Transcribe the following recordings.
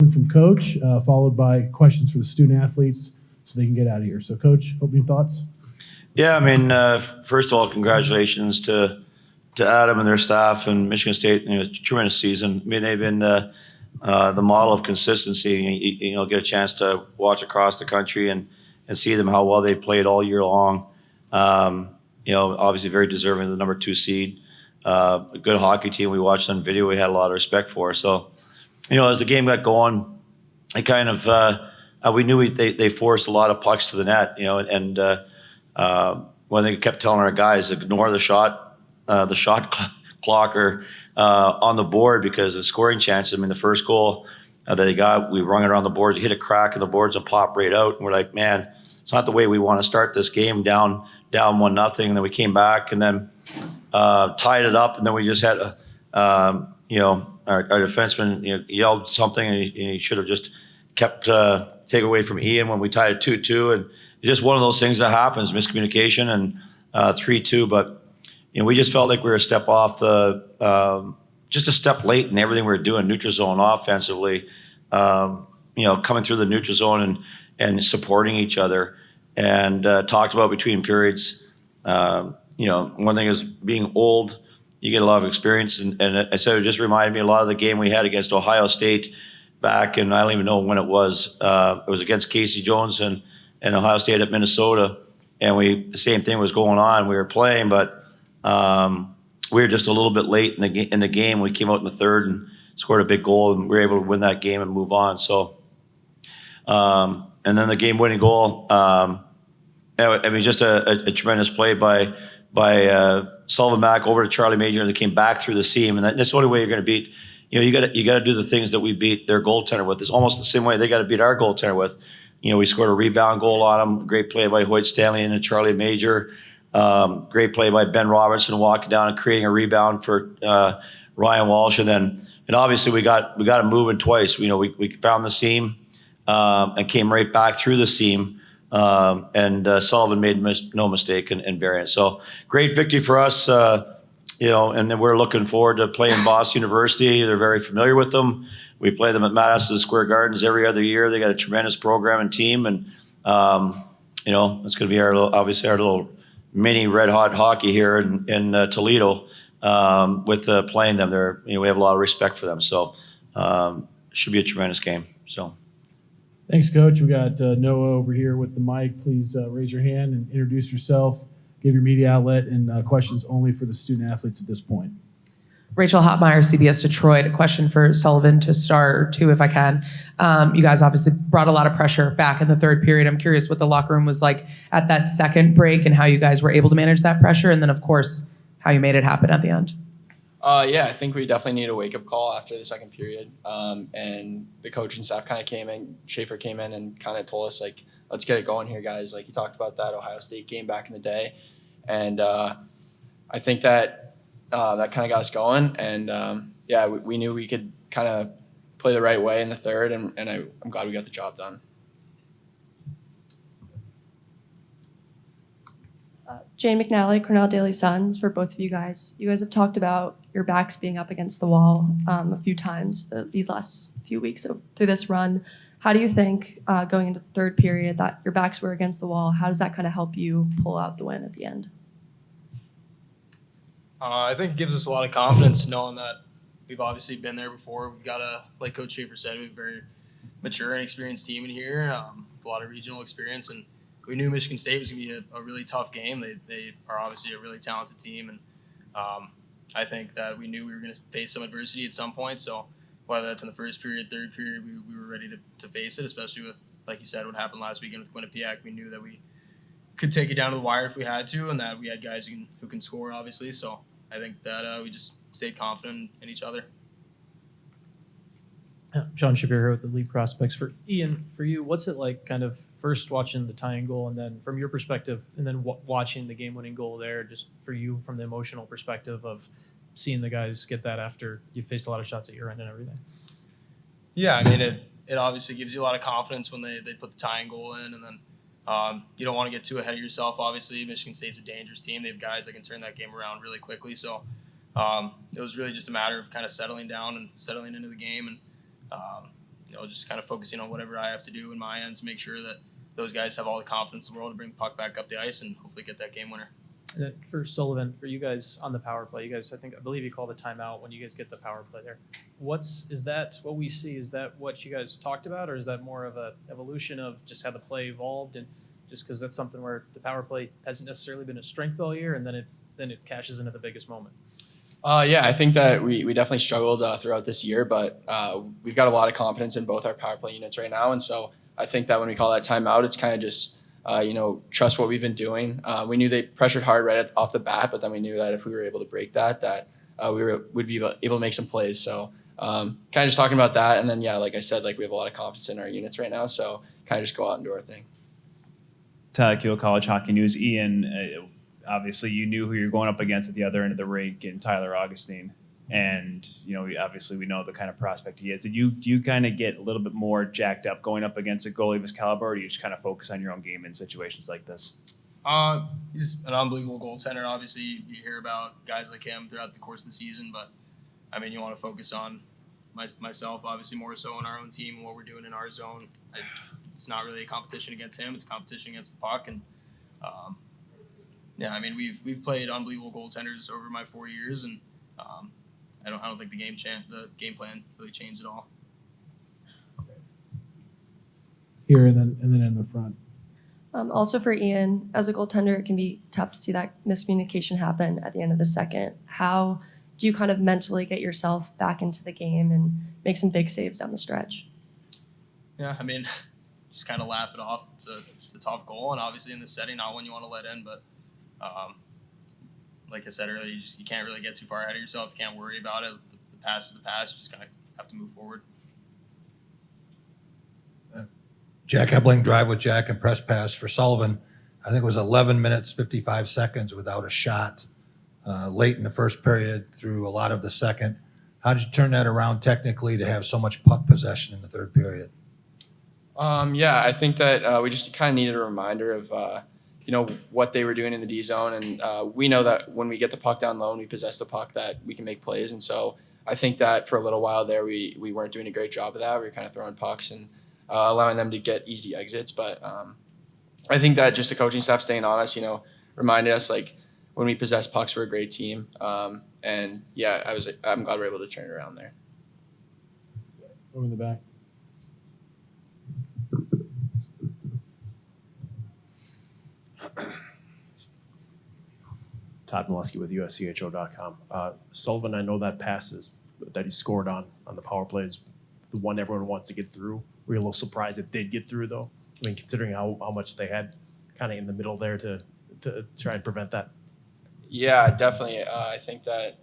question from Coach, followed by questions for the student athletes so they can get out of here. So, Coach, opening thoughts? Yeah, I mean, first of all, congratulations to Adam and their staff and Michigan State. Tremendous season. I mean, they've been the model of consistency. Get a chance to watch across the country and see them how well they played all year long. Obviously very deserving of the number 2 seed. A good hockey team. We watched on video. We had a lot of respect for. So, as the game got going, it kind of we knew they forced a lot of pucks to the net. And one thing we kept telling our guys, ignore the shot clock or on the board, because the scoring chances. I mean, the first goal that they got, we rung it around the boards, hit a crack in the boards and pop right out. And we're like, man, it's not the way we want to start this game, down 1-0. And then we came back and then tied it up. And then we just had, our defenseman yelled something, and he should have just kept take away from Ian when we tied it 2-2. And it's just one of those things that happens, miscommunication, and 3-2. But we just felt like we were a step off just a step late in everything we were doing, neutral zone offensively, coming through the neutral zone and supporting each other, and talked about between periods. One thing is being old, you get a lot of experience. And I said it just reminded me a lot of the game we had against Ohio State back, and I don't even know when it was. It was against Casey Jones and Ohio State at Minnesota. And the same thing was going on. We were playing, but we were just a little bit late in the game. We came out in the third and scored a big goal, and we were able to win that game and move on. So, and then the game-winning goal. Just a tremendous play by Sullivan Mack over to Charlie Major, and they came back through the seam. And that's the only way you're going to beat. You got to do the things that we beat their goaltender with. It's almost the same way they got to beat our goaltender with. We scored a rebound goal on them. Great play by Hoyt Stanley and Charlie Major. Great play by Ben Robertson walking down and creating a rebound for Ryan Walsh, and obviously we got him moving twice. We found the seam and came right back through the seam, and Sullivan made no mistake in burying it. So great victory for us, and then we're looking forward to playing Boston University. They're very familiar with them. We play them at Madison Square Gardens every other year. They got a tremendous program and team, and it's going to be our little mini red hot hockey here in Toledo with playing them. We have a lot of respect for them, so should be a tremendous game. So, thanks, Coach. We got Noah over here with the mic. Please raise your hand and introduce yourself. Give your media outlet, and questions only for the student athletes at this point. Rachel Hotmeyer, CBS Detroit. A question for Sullivan to start, or two if I can. You guys obviously brought a lot of pressure back in the third period. I'm curious what the locker room was like at that second break and how you guys were able to manage that pressure, and then, of course, how you made it happen at the end. I think we definitely need a wake-up call after the second period. And the coaching staff kind of came in, Schaefer came in and kind of told us, like, let's get it going here, guys. Like, he talked about that Ohio State game back in the day. And I think that that kind of got us going. And, we knew we could kind of play the right way in the third, and I'm glad we got the job done. Jane McNally, Cornell Daily Suns, for both of you guys. You guys have talked about your backs being up against the wall a few times these last few weeks through this run. How do you think going into the third period that your backs were against the wall, how does that kind of help you pull out the win at the end? I think it gives us a lot of confidence knowing that we've obviously been there before. We've got like Coach Schaefer said, we have a very mature and experienced team in here, with a lot of regional experience, and we knew Michigan State was going to be a really tough game. They are obviously a really talented team, and I think that we knew we were going to face some adversity at some point. So whether that's in the first period, third period, we were ready to face it, especially with, like you said, what happened last weekend with Quinnipiac. We knew that we could take it down to the wire if we had to, and that we had guys who can score, obviously. So I think that we just stayed confident in each other. John Shapiro with the Lead Prospects. For Ian, for you, what's it like kind of first watching the tying goal and then from your perspective and then watching the game-winning goal there, just for you from the emotional perspective of seeing the guys get that after you faced a lot of shots at your end and everything? Yeah, I mean, it obviously gives you a lot of confidence when they put the tying goal in, and then you don't want to get too ahead of yourself. Obviously, Michigan State's a dangerous team. They have guys that can turn that game around really quickly. So it was really just a matter of kind of settling down and settling into the game. And just kind of focusing on whatever I have to do in my end to make sure that those guys have all the confidence in the world to bring the puck back up the ice and hopefully get that game winner. And then for Sullivan, for you guys on the power play, you guys, I believe you call the timeout when you guys get the power play there. Is that what we see? Is that what you guys talked about, or is that more of a evolution of just how the play evolved, and just because that's something where the power play hasn't necessarily been a strength all year, and then it cashes into the biggest moment? Yeah, I think that we definitely struggled throughout this year, but we've got a lot of confidence in both our power play units right now, and so I think that when we call that timeout, it's kind of just trust what we've been doing. We knew they pressured hard right off the bat, but then we knew that if we were able to break that would be able to make some plays. So kind of just talking about that, and then like I said, we have a lot of confidence in our units right now, so kind of just go out and do our thing. Tyler Keel, College Hockey News. Ian, obviously you knew who you're going up against at the other end of the rink in Tyler Augustine. And, obviously we know the kind of prospect he is. Do you kind of get a little bit more jacked up going up against a goalie of his caliber, or do you just kind of focus on your own game in situations like this? He's an unbelievable goaltender. Obviously, you hear about guys like him throughout the course of the season, but, you want to focus on myself, obviously more so on our own team and what we're doing in our zone. It's not really a competition against him. It's a competition against the puck. And, we've played unbelievable goaltenders over my 4 years, and I don't think the game plan really changed at all. Here and then in the front. Also for Ian, as a goaltender, it can be tough to see that miscommunication happen at the end of the second. How do you kind of mentally get yourself back into the game and make some big saves down the stretch? Yeah, just kind of laugh it off. It's a tough goal, and obviously in this setting, not one you want to let in, but like I said earlier, you can't really get too far ahead of yourself. You can't worry about it. The pass is the pass. You just kind of have to move forward. Jack Ebling, drive with Jack, and press pass for Sullivan. I think it was 11 minutes, 55 seconds without a shot late in the first period through a lot of the second. How did you turn that around technically to have so much puck possession in the third period? I think that we just kind of needed a reminder of what they were doing in the D zone, and we know that when we get the puck down low and we possess the puck, that we can make plays. And so I think that for a little while there, we weren't doing a great job of that. We were kind of throwing pucks and allowing them to get easy exits. But I think that just the coaching staff staying on us, reminded us when we possess pucks, we're a great team. I'm glad we're able to turn it around there. Over in the back. Todd Molesky with USCHO.com. Sullivan, I know that that he scored on the power play is the one everyone wants to get through. Were you a little surprised it did get through, though? Considering how much they had kind of in the middle there to try and prevent that. Yeah, definitely. I think that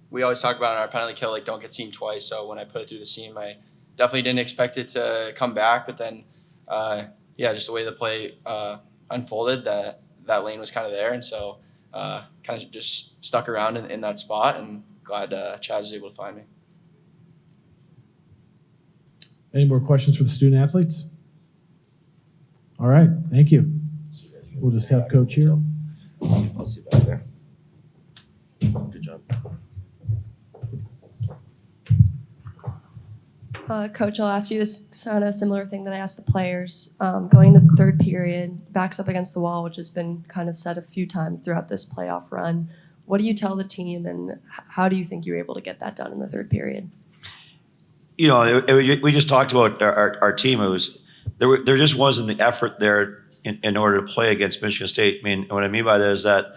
we always talk about in our penalty kill, don't get seen twice. So when I put it through the seam, I definitely didn't expect it to come back. But then, just the way the play unfolded, that lane was kind of there. And so kind of just stuck around in that spot, and glad Chaz was able to find me. Any more questions for the student athletes? All right, thank you. We'll just have Coach here. I'll see back there. Good job. Coach, I'll ask you this kind of similar thing that I asked the players. Going into the third period, backs up against the wall, which has been kind of said a few times throughout this playoff run. What do you tell the team, and how do you think you were able to get that done in the third period? We just talked about our team. There just wasn't the effort there in order to play against Michigan State. What I mean by that is that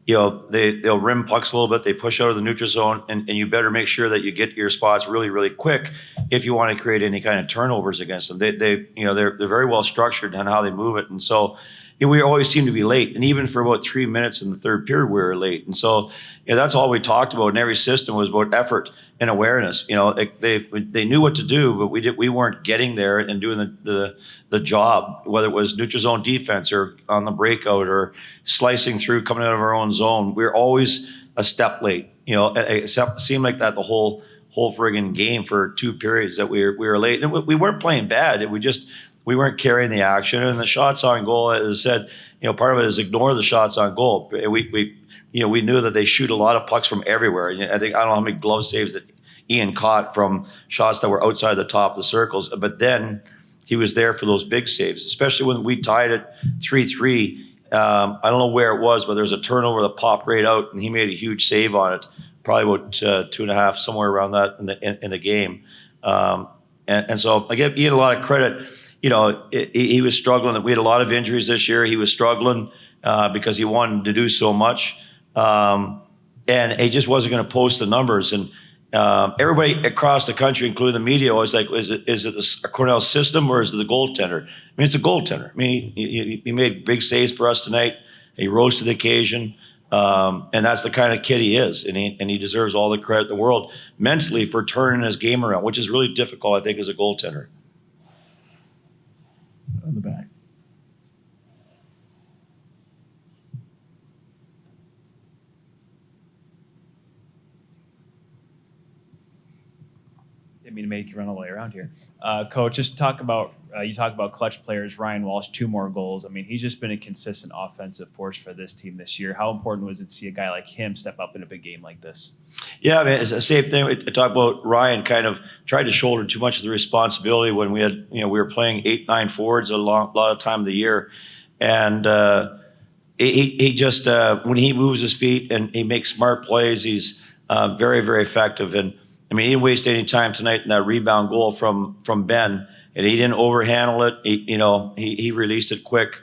they'll rim pucks a little bit. They push out of the neutral zone, and you better make sure that you get your spots really, really quick if you want to create any kind of turnovers against them. They're very well structured on how they move it, and so we always seem to be late. And even for about 3 minutes in the third period, we were late. And so that's all we talked about in every system was about effort and awareness. They knew what to do, but we weren't getting there and doing the job, whether it was neutral zone defense or on the breakout or slicing through, coming out of our own zone. We're always a step late. It seemed like that the whole friggin' game for 2 periods that we were late. And we weren't playing bad. We weren't carrying the action, and the shots on goal, as I said, part of it is ignore the shots on goal. We knew that they shoot a lot of pucks from everywhere. I don't know how many glove saves that Ian caught from shots that were outside the top of the circles. But then he was there for those big saves, especially when we tied it 3-3. I don't know where it was, but there was a turnover that popped right out, and he made a huge save on it, probably about 2.5, somewhere around that in the game. And so I give Ian a lot of credit. You know, he was struggling. We had a lot of injuries this year. He was struggling because he wanted to do so much. And he just wasn't going to post the numbers. And everybody across the country, including the media, was like, is it a Cornell system or is it the goaltender? I mean, it's a goaltender. I mean, he made big saves for us tonight. He rose to the occasion. And that's the kind of kid he is. And he deserves all the credit in the world mentally for turning his game around, which is really difficult, I think, as a goaltender. On the back. Didn't mean to make you run all the way around here. Coach, just talk about, you talk about clutch players, Ryan Walsh, 2 more goals. I mean, he's just been a consistent offensive force for this team this year. How important was it to see a guy like him step up in a big game like this? Yeah, I mean, it's the same thing. I talk about Ryan kind of tried to shoulder too much of the responsibility when we had, we were playing 8-9 forwards a lot of time of the year. And he just, when he moves his feet and he makes smart plays, he's very, very effective. And I mean, he didn't waste any time tonight in that rebound goal from Ben, and he didn't overhandle it. He released it quick.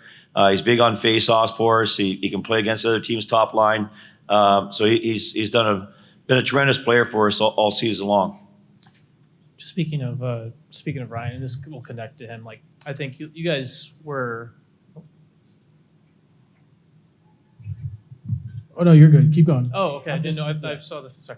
He's big on face-offs for us. He can play against the other team's top line. So he's been a tremendous player for us all season long. Speaking of Ryan, and this will connect to him. Like, I think you guys were. Oh no, you're good. Keep going. Oh, okay. I didn't know. I saw the. Sorry.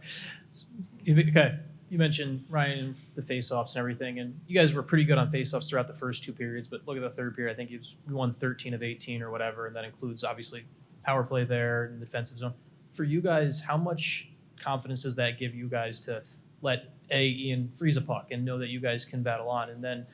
Okay. You mentioned Ryan, the faceoffs and everything, and you guys were pretty good on faceoffs throughout the first 2 periods. But look at the third period. I think we won 13 of 18 or whatever, and that includes obviously power play there and defensive zone. For you guys, how much confidence does that give you guys to let Ian freeze a puck and know that you guys can battle on, and then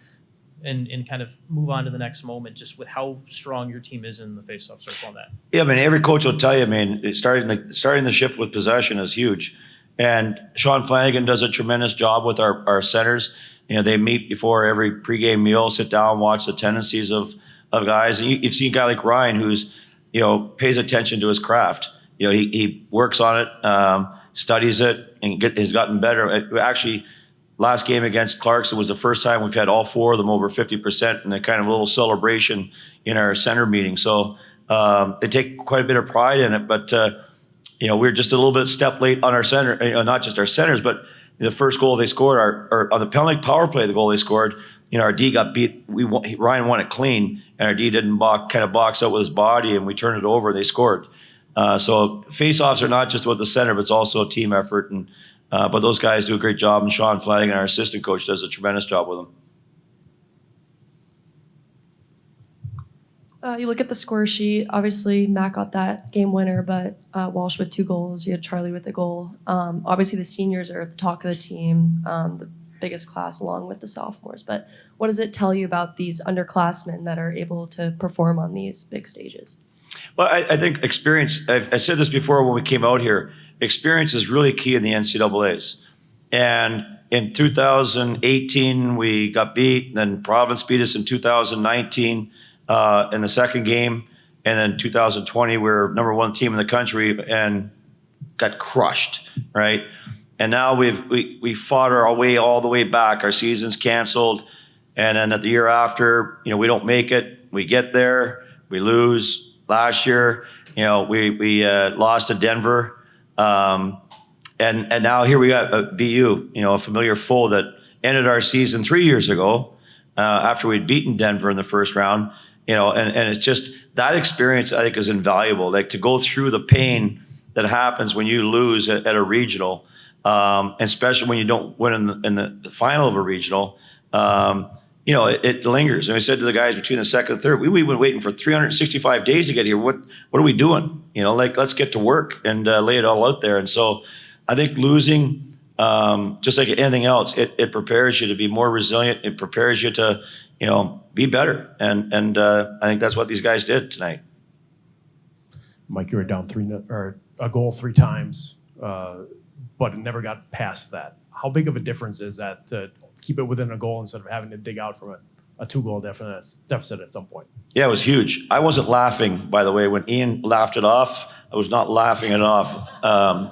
and kind of move on to the next moment, just with how strong your team is in the faceoff circle on that? Yeah, I mean, every coach will tell you, I mean, starting the shift with possession is huge. And Sean Flanagan does a tremendous job with our centers. They meet before every pregame meal, sit down, watch the tendencies of guys. And you've seen a guy like Ryan who's, pays attention to his craft. He works on it, studies it, and has gotten better. Actually, last game against Clarkson was the first time we've had all 4 of them over 50%, and a kind of a little celebration in our center meeting. So they take quite a bit of pride in it, but we're just a little bit step late on our center, not just our centers, but the first goal they scored, or on the penalty power play, the goal they scored, our D got beat. Ryan won it clean, and our D didn't box out with his body, and we turned it over, and they scored. So face-offs are not just about the center, but it's also a team effort. And but those guys do a great job, and Sean Flanagan, our assistant coach, does a tremendous job with them. You look at the score sheet. Obviously, Matt got that game winner, but Walsh with 2 goals. You had Charlie with a goal. Obviously, the seniors are at the talk of the team, the biggest class along with the sophomores. But what does it tell you about these underclassmen that are able to perform on these big stages? Well, I think experience, I said this before when we came out here, experience is really key in the NCAAs. And in 2018, we got beat, then Providence beat us in 2019 in the second game. And then 2020, we were number 1 team in the country and got crushed, right? And now we fought our way all the way back. Our season's canceled. And then at the year after, we don't make it. We get there, we lose. Last year, we lost to Denver. And now here we got BU, a familiar foe that ended our season 3 years ago after we'd beaten Denver in the first round. And it's just that experience, I think, is invaluable. Like to go through the pain that happens when you lose at a regional, especially when you don't win in the final of a regional. It lingers. And I said to the guys between the second and third, we've been waiting for 365 days to get here. What are we doing? Let's get to work and lay it all out there. And so I think losing, just like anything else, it prepares you to be more resilient. It prepares you to, be better. And I think that's what these guys did tonight. Mike, you were down a goal 3 times, but it never got past that. how big of a difference is that to keep it within a goal instead of having to dig out from a 2-goal deficit at some point? Yeah, it was huge. I wasn't laughing, by the way, when Ian laughed it off. I was not laughing it off. And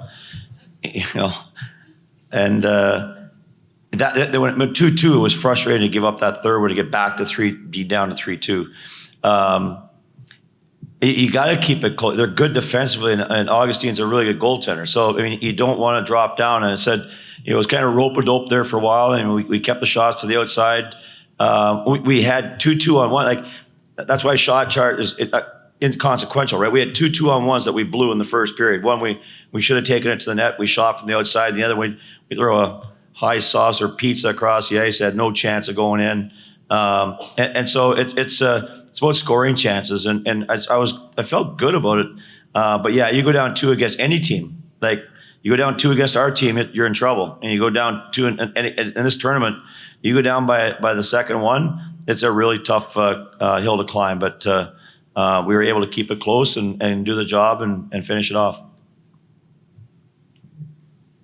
that when it went 2-2, it was frustrating to give up that third one to get back to be down to 3-2. You got to keep it close. They're good defensively, and Augustine's a really good goaltender. So, I mean, you don't want to drop down. And it said, it was kind of rope-a-dope there for a while, and we kept the shots to the outside. We had 2 2-on-1. Like, that's why shot chart is inconsequential, right? We had 2 2-on-1s that we blew in the first period. One, we should have taken it to the net. We shot from the outside. The other one, we throw a high saucer pizza across the ice. Had no chance of going in. And so it's about scoring chances, and I felt good about it. But yeah, you go down 2 against any team. Like, you go down 2 against our team, you're in trouble. And you go down 2 in this tournament, you go down by the second one, it's a really tough hill to climb. But we were able to keep it close and do the job and finish it off.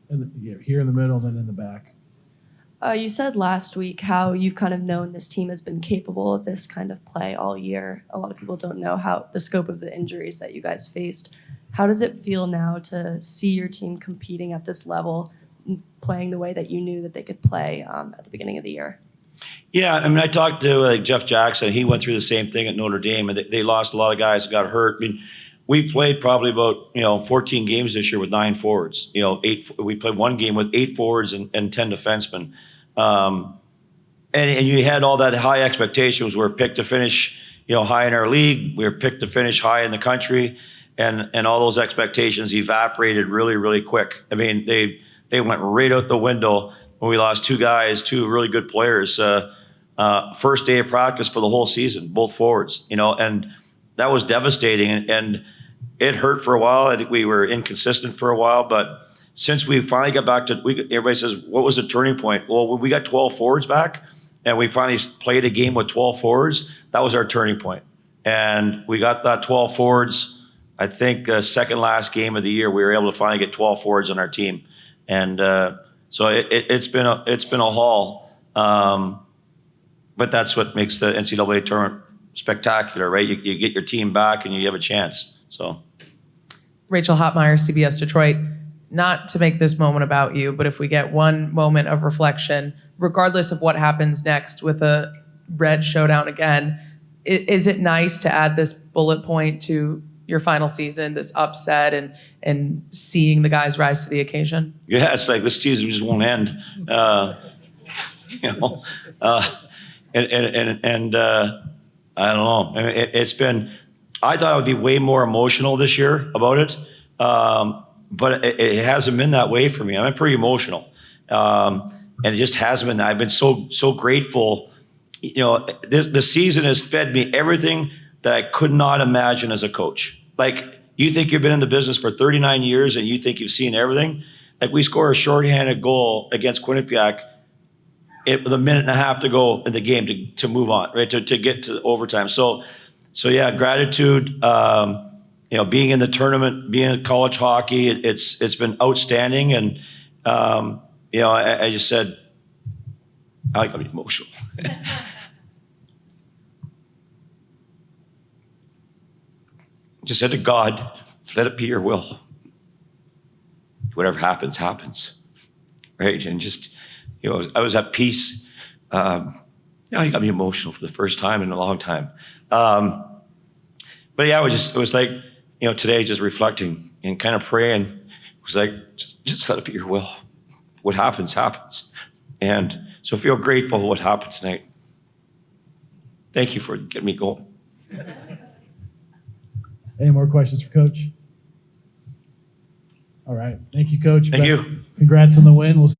And here in the middle, then in the back. You said last week how you've kind of known this team has been capable of this kind of play all year. A lot of people don't know how the scope of the injuries that you guys faced. How does it feel now to see your team competing at this level, playing the way that you knew that they could play at the beginning of the year? Yeah, I mean, I talked to Jeff Jackson. He went through the same thing at Notre Dame, and they lost a lot of guys that got hurt. I mean, we played probably about 14 games this year with 9 forwards. We played one game with 8 forwards and 10 defensemen. And you had all that high expectations. We were picked to finish, high in our league. We were picked to finish high in the country, and all those expectations evaporated really, really quick. I mean, they went right out the window when we lost 2 guys, 2 really good players. First day of practice for the whole season, both forwards. And that was devastating, and it hurt for a while. I think we were inconsistent for a while, but since we finally got back to, everybody says, what was the turning point? Well, when we got 12 forwards back and we finally played a game with 12 forwards, that was our turning point. And we got that 12 forwards, I think second last game of the year, we were able to finally get 12 forwards on our team. And so it's been a haul. But that's what makes the NCAA tournament spectacular, right? You get your team back and you have a chance, so. Rachel Hotmeyer, CBS Detroit. Not to make this moment about you, but if we get one moment of reflection, regardless of what happens next with a Red showdown again, is it nice to add this bullet point to your final season, this upset and seeing the guys rise to the occasion? Yeah, it's like this season just won't end. And I don't know. I mean, it's been, I thought I would be way more emotional this year about it. But it hasn't been that way for me. I'm pretty emotional. And it just hasn't been. I've been so grateful. The season has fed me everything that I could not imagine as a coach. Like, you think you've been in the business for 39 years and you think you've seen everything? Like, we score a shorthanded goal against Quinnipiac with a minute and a half to go in the game to move on, right? To get to overtime. So yeah, gratitude. Being in the tournament, being in college hockey, it's been outstanding. And I just said, I got emotional. Just said to God, let it be your will. Whatever happens, happens, right? And just, I was at peace. I got me emotional for the first time in a long time. But yeah, it was like, today just reflecting and kind of praying. It was like, just let it be your will. What happens, happens. And so feel grateful for what happened tonight. Thank you for getting me going. Any more questions for Coach? All right. Thank you, Coach. Thank you. Congrats on the win. We'll